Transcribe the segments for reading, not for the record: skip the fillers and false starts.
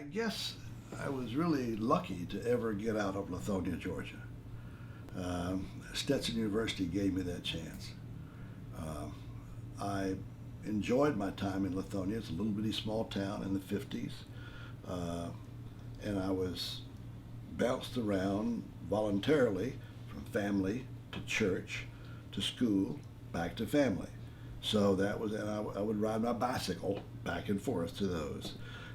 I guess I was really lucky to ever get out of Lithonia, Georgia. Stetson University gave me that chance. I enjoyed my time in Lithonia. It's a little bitty small town in the 50s. And I was bounced around voluntarily from family to church to school, back to family. So that was, and I would ride my bicycle back and forth to those.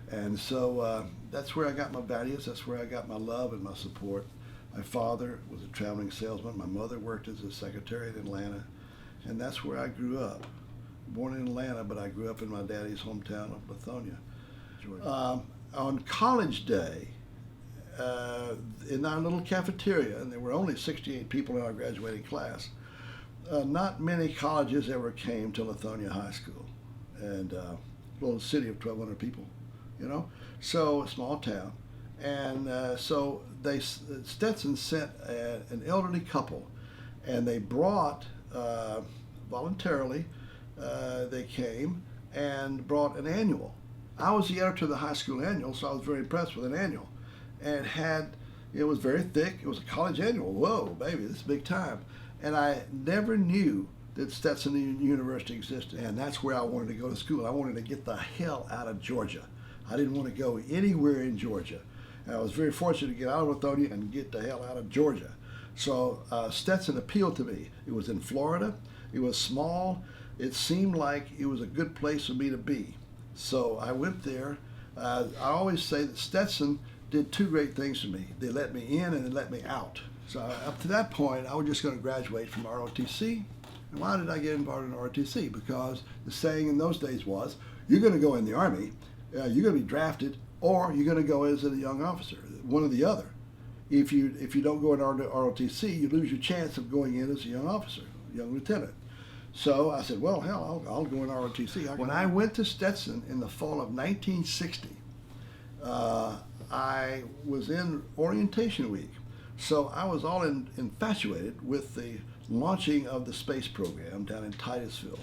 And so that's where I got my values, that's where I got my love and my support. My father was a traveling salesman. My mother worked as a secretary in Atlanta. And that's where I grew up. Born in Atlanta, but I grew up in my daddy's hometown of Lithonia, Georgia. On college day, in our little cafeteria, and there were only 68 people in our graduating class, not many colleges ever came to Lithonia High School. And a little city of 1,200 people, you know? So, a small town. And so Stetson sent an elderly couple, and they brought, voluntarily, they came and brought an annual. I was the editor of the high school annual, so I was very impressed with an annual. And it was very thick. It was a college annual. Whoa, baby, this is big time. And I never knew that Stetson University existed, and that's where I wanted to go to school. I wanted to get the hell out of Georgia. I didn't want to go anywhere in Georgia. And I was very fortunate to get out of Lithonia and get the hell out of Georgia. So Stetson appealed to me. It was in Florida. It was small. It seemed like it was a good place for me to be. So I went there. I always say that Stetson did two great things for me. They let me in and they let me out. So up to that point, I was just going to graduate from ROTC. And why did I get involved in ROTC? Because the saying in those days was, you're going to go in the Army, you're going to be drafted, or you're going to go as a young officer, one or the other. If you don't go in ROTC, you lose your chance of going in as a young officer, young lieutenant. So I said, well, hell, I'll go in ROTC. When I went to Stetson in the fall of 1960, I was in orientation week. So I was all infatuated with the launching of the space program down in Titusville.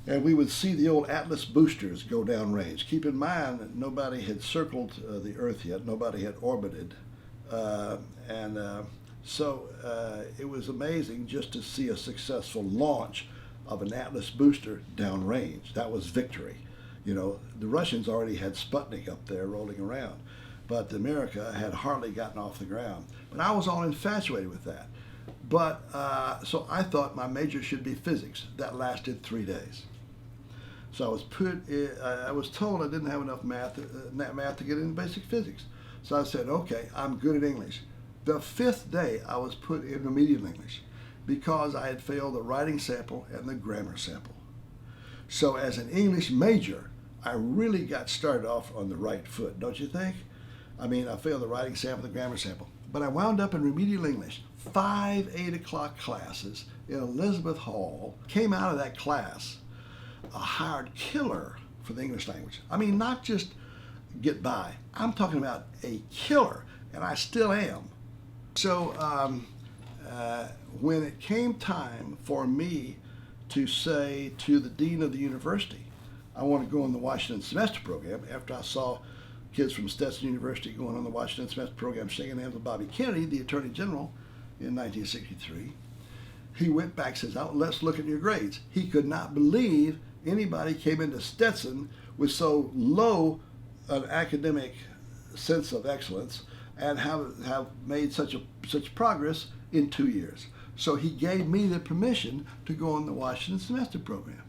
And we would see the old Atlas boosters go down range. Keep in mind that nobody had circled the Earth yet. Nobody had orbited. So it was amazing just to see a successful launch of an Atlas booster downrange. That was victory. You know, the Russians already had Sputnik up there rolling around, but America had hardly gotten off the ground. But I was all infatuated with that. But so I thought my major should be physics. That lasted 3 days. So I was told I didn't have enough math to get into basic physics. So I said, okay, I'm good at English. The 5th day, I was put in remedial English because I had failed the writing sample and the grammar sample. So as an English major, I really got started off on the right foot, don't you think? I mean, I failed the writing sample, the grammar sample. But I wound up in remedial English, 5 8 o'clock classes in Elizabeth Hall. Came out of that class a hired killer for the English language. I mean, not just get by. I'm talking about a killer, and I still am. So when it came time for me to say to the dean of the university, I want to go on the Washington semester program, after I saw kids from Stetson University going on the Washington semester program, shaking hands with Bobby Kennedy, the Attorney General, in 1963, he went back and says, oh, let's look at your grades. He could not believe anybody came into Stetson with so low an academic sense of excellence and have made such progress in 2 years. So he gave me the permission to go on the Washington semester program.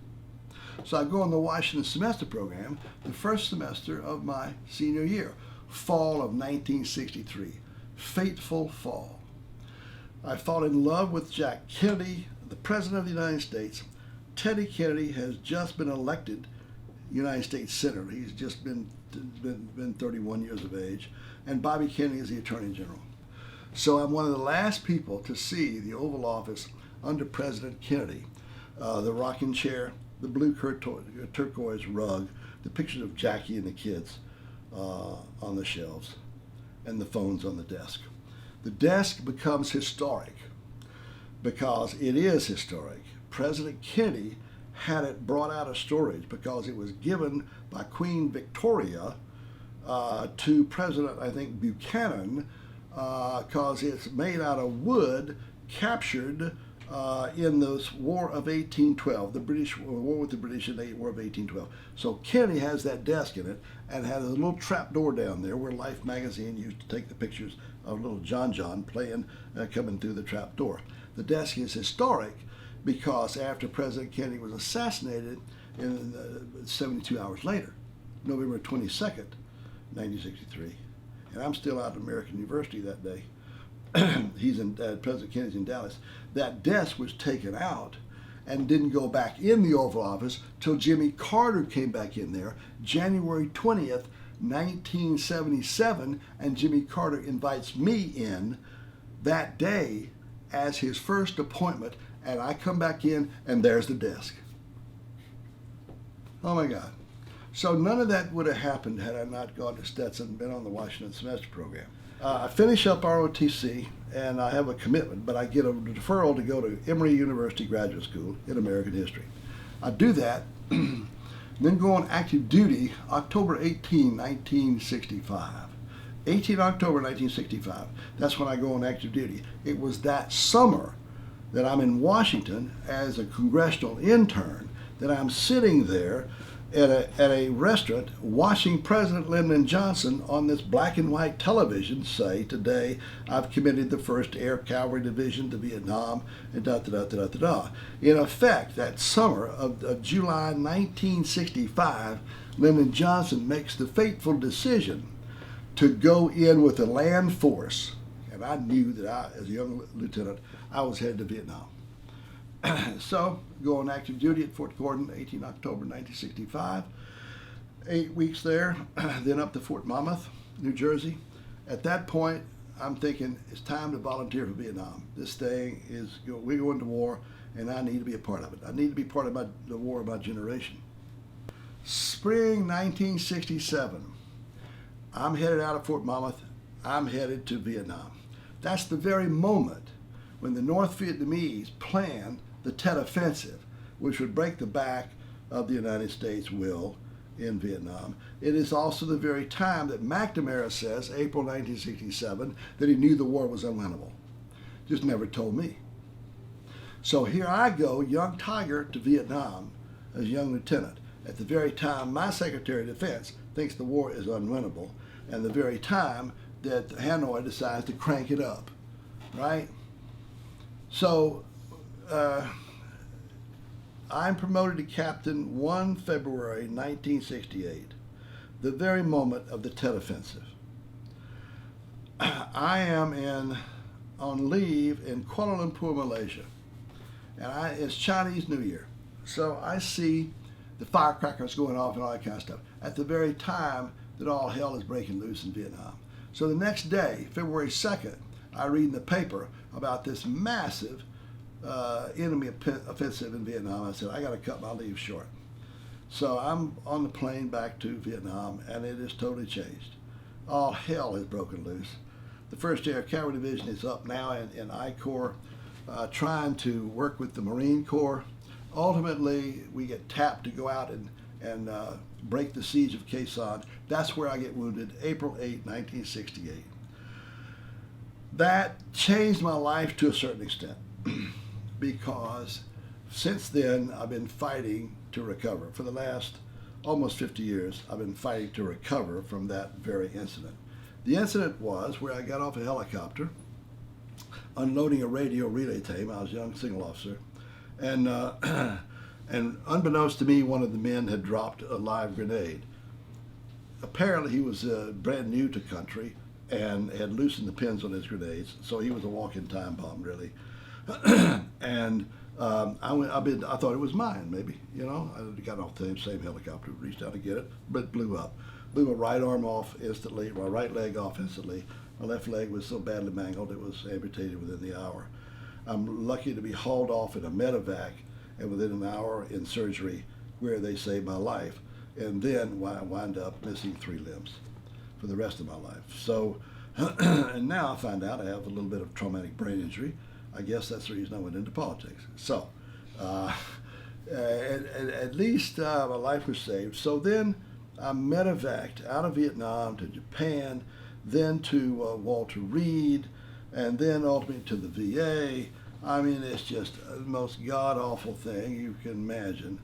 So I go on the Washington semester program the first semester of my senior year, fall of 1963, fateful fall. I fall in love with Jack Kennedy, the President of the United States. Teddy Kennedy has just been elected United States Senator. He's just been 31 years of age. And Bobby Kennedy is the Attorney General. So I'm one of the last people to see the Oval Office under President Kennedy. The rocking chair, the blue turquoise rug, the pictures of Jackie and the kids on the shelves, and the phones on the desk. The desk becomes historic because it is historic. President Kennedy had it brought out of storage because it was given by Queen Victoria to President, I think, Buchanan, because it's made out of wood captured in the War of 1812, the British war with the British in the War of 1812. So Kennedy has that desk in it and had a little trap door down there where Life magazine used to take the pictures of little John playing, coming through the trap door. The desk is historic because after President Kennedy was assassinated, 72 hours later, November 22nd, 1963, and I'm still out at American University that day. President Kennedy's in Dallas. That desk was taken out and didn't go back in the Oval Office till Jimmy Carter came back in there, January 20th, 1977, and Jimmy Carter invites me in that day as his first appointment, and I come back in and there's the desk. Oh my God. So none of that would have happened had I not gone to Stetson and been on the Washington semester program. I finish up ROTC and I have a commitment, but I get a deferral to go to Emory University Graduate School in American History. I do that, then go on active duty October 18, 1965. 18 October 1965, that's when I go on active duty. It was that summer that I'm in Washington as a congressional intern that I'm sitting there at a restaurant watching President Lyndon Johnson on this black and white television say, today I've committed the 1st Air Cavalry Division to Vietnam, and da-da-da-da-da-da. In effect, that summer of July 1965, Lyndon Johnson makes the fateful decision to go in with a land force. And I knew that I, as a young lieutenant, I was headed to Vietnam. So, go on active duty at Fort Gordon, 18 October 1965. 8 weeks there, then up to Fort Monmouth, New Jersey. At that point, I'm thinking it's time to volunteer for Vietnam. This thing is, we're going to war, and I need to be a part of it. I need to be part of the war of my generation. Spring 1967, I'm headed out of Fort Monmouth. I'm headed to Vietnam. That's the very moment when the North Vietnamese planned the Tet Offensive, which would break the back of the United States will in Vietnam. It is also the very time that McNamara says, April 1967, that he knew the war was unwinnable. Just never told me. So here I go, young tiger, to Vietnam as a young lieutenant, at the very time my Secretary of Defense thinks the war is unwinnable, and the very time that Hanoi decides to crank it up, right? So, I'm promoted to captain 1 February 1968, the very moment of the Tet Offensive. I am on leave in Kuala Lumpur, Malaysia, and it's Chinese New Year. So I see the firecrackers going off and all that kind of stuff at the very time that all hell is breaking loose in Vietnam. So the next day, February 2nd, I read in the paper about this massive enemy offensive in Vietnam. I said, I got to cut my leave short. So I'm on the plane back to Vietnam, and it has totally changed. All hell has broken loose. The 1st Air Cavalry Division is up now in I Corps, trying to work with the Marine Corps. Ultimately, we get tapped to go out and break the siege of Quezon Son. That's where I get wounded, April 8, 1968. That changed my life to a certain extent because since then I've been fighting to recover. For the last almost 50 years, I've been fighting to recover from that very incident. The incident was where I got off a helicopter, unloading a radio relay team. I was a young signal officer, and unbeknownst to me, one of the men had dropped a live grenade. Apparently, he was brand new to country and had loosened the pins on his grenades, so he was a walking time bomb, really. And I thought it was mine, maybe, you know. I got off the same helicopter, reached out to get it, but it blew up. Blew my right arm off instantly, my right leg off instantly. My left leg was so badly mangled it was amputated within the hour. I'm lucky to be hauled off in a medevac, and within an hour in surgery where they saved my life, and then wind up missing 3 limbs for the rest of my life. So, and now I find out I have a little bit of traumatic brain injury. I guess that's the reason I went into politics. So, at least my life was saved. So then I medevaced out of Vietnam to Japan, then to Walter Reed, and then ultimately to the VA. I mean, it's just the most god-awful thing you can imagine.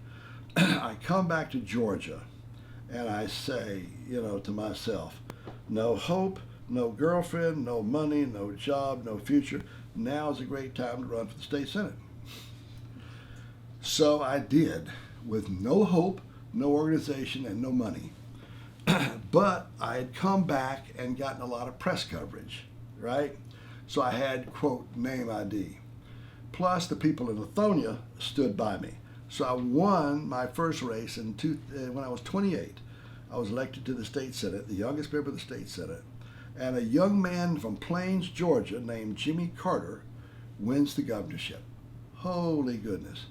I come back to Georgia, and I say, to myself, no hope, no girlfriend, no money, no job, no future. Now is a great time to run for the state senate. So I did, with no hope, no organization, and no money. But I had come back and gotten a lot of press coverage, right? So I had, quote, name ID. Plus, the people in Lithonia stood by me. So I won my first race when I was 28. I was elected to the state senate, the youngest member of the state senate. And a young man from Plains, Georgia, named Jimmy Carter, wins the governorship. Holy goodness.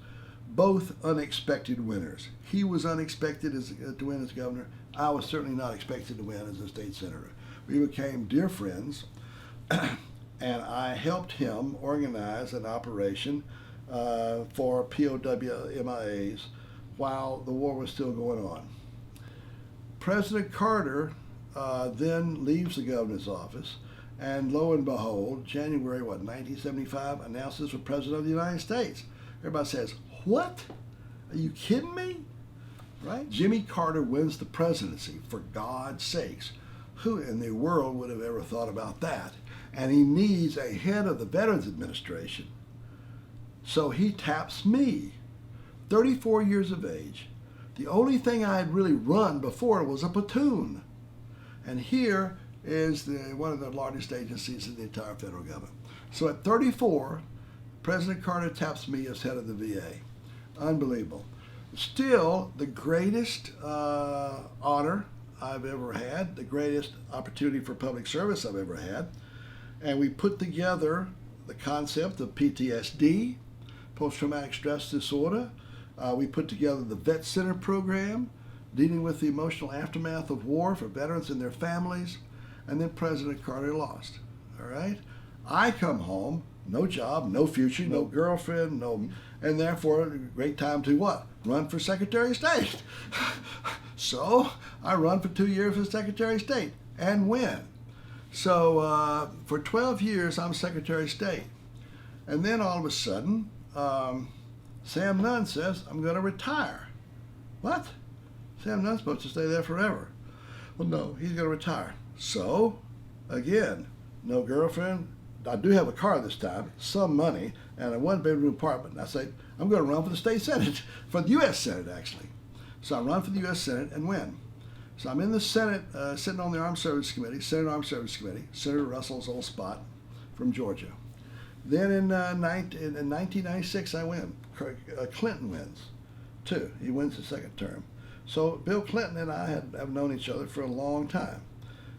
Both unexpected winners. He was unexpected to win as governor. I was certainly not expected to win as a state senator. We became dear friends, and I helped him organize an operation for POW MIAs while the war was still going on. President Carter then leaves the governor's office, and lo and behold, January 1975, announces for president of the United States. Everybody says, what? Are you kidding me? Right? Jimmy Carter wins the presidency, for God's sakes. Who in the world would have ever thought about that? And he needs a head of the Veterans Administration. So he taps me, 34 years of age. The only thing I had really run before was a platoon. And here is one of the largest agencies in the entire federal government. So at 34, President Carter taps me as head of the VA. Unbelievable. Still, the greatest honor I've ever had, the greatest opportunity for public service I've ever had. And we put together the concept of PTSD, post-traumatic stress disorder. We put together the Vet Center program, dealing with the emotional aftermath of war for veterans and their families. And then President Carter lost. All right? I come home, no job, no future, no girlfriend, and therefore a great time to what? Run for Secretary of State. So I run for 2 years for Secretary of State and win. So for 12 years, I'm Secretary of State. And then all of a sudden, Sam Nunn says, I'm going to retire. What? Sam Nunn's supposed to stay there forever. Well, no, he's going to retire. So, again, no girlfriend. I do have a car this time, some money, and a one-bedroom apartment. And I say, I'm going to run for the state senate, for the U.S. Senate, actually. So I run for the U.S. Senate and win. So I'm in the Senate, sitting on the Armed Services Committee, Senate Armed Services Committee, Senator Russell's old spot from Georgia. Then in 1996, I win. Clinton wins, too. He wins the second term. So Bill Clinton and I have known each other for a long time.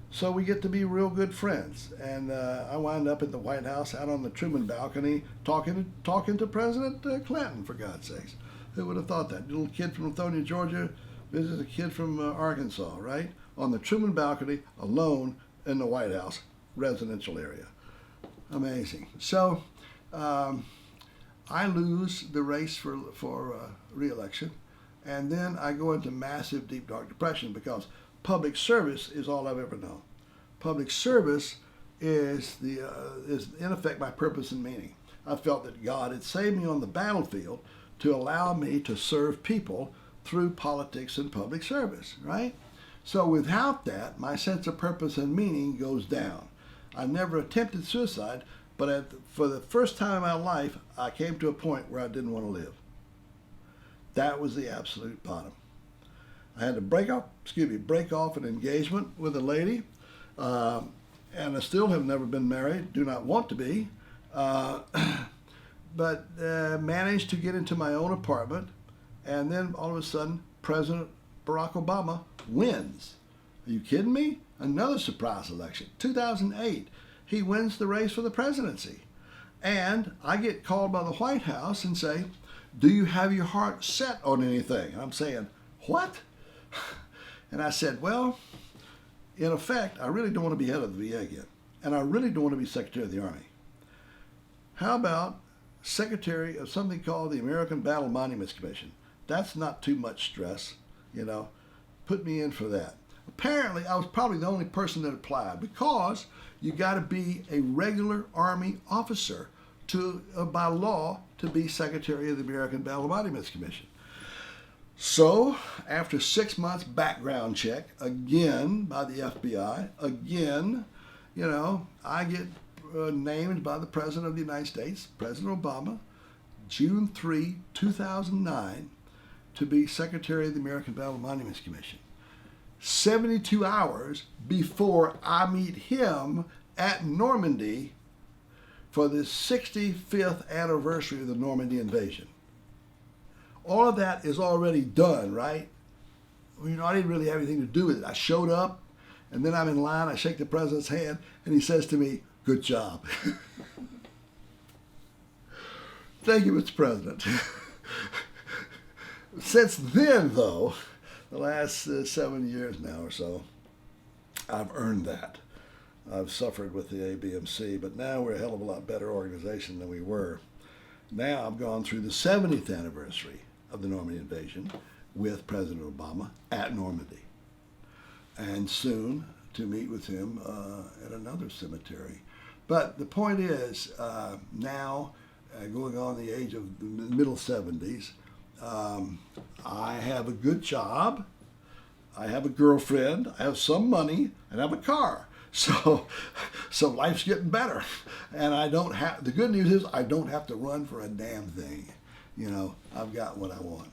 So we get to be real good friends. And I wind up at the White House out on the Truman balcony talking to President Clinton, for God's sakes. Who would have thought that? Little kid from Lithonia, Georgia, visits a kid from Arkansas, right? On the Truman balcony, alone in the White House residential area. Amazing. So I lose the race for re-election, and then I go into massive, deep, dark depression because public service is all I've ever known. Public service is in effect my purpose and meaning. I felt that God had saved me on the battlefield to allow me to serve people through politics and public service, right? So without that, my sense of purpose and meaning goes down. I never attempted suicide, but for the first time in my life, I came to a point where I didn't want to live. That was the absolute bottom. I had to break off an engagement with a lady, and I still have never been married, do not want to be, but managed to get into my own apartment, and then all of a sudden, President Barack Obama wins. Are you kidding me? Another surprise election, 2008. He wins the race for the presidency. And I get called by the White House and say, do you have your heart set on anything? And I'm saying, what? And I said, well, in effect, I really don't want to be head of the VA again. And I really don't want to be Secretary of the Army. How about Secretary of something called the American Battle Monuments Commission? That's not too much stress, you know. put me in for that. Apparently, I was probably the only person that applied because you got to be a regular Army officer by law to be Secretary of the American Battle Monuments Commission. So, after 6 months background check, again by the FBI, again, I get named by the President of the United States, President Obama, June 3, 2009, to be Secretary of the American Battle Monuments Commission. 72 hours before I meet him at Normandy for the 65th anniversary of the Normandy invasion. All of that is already done, right? I didn't really have anything to do with it. I showed up, and then I'm in line, I shake the president's hand, and he says to me, "Good job." Thank you, Mr. President. Since then, though, the last 7 years now or so, I've earned that. I've suffered with the ABMC, but now we're a hell of a lot better organization than we were. Now I've gone through the 70th anniversary of the Normandy invasion with President Obama at Normandy, and soon to meet with him at another cemetery. But the point is, now going on the age of the middle 70s, I have a good job, I have a girlfriend, I have some money, and I have a car. So life's getting better. And the good news is I don't have to run for a damn thing. I've got what I want.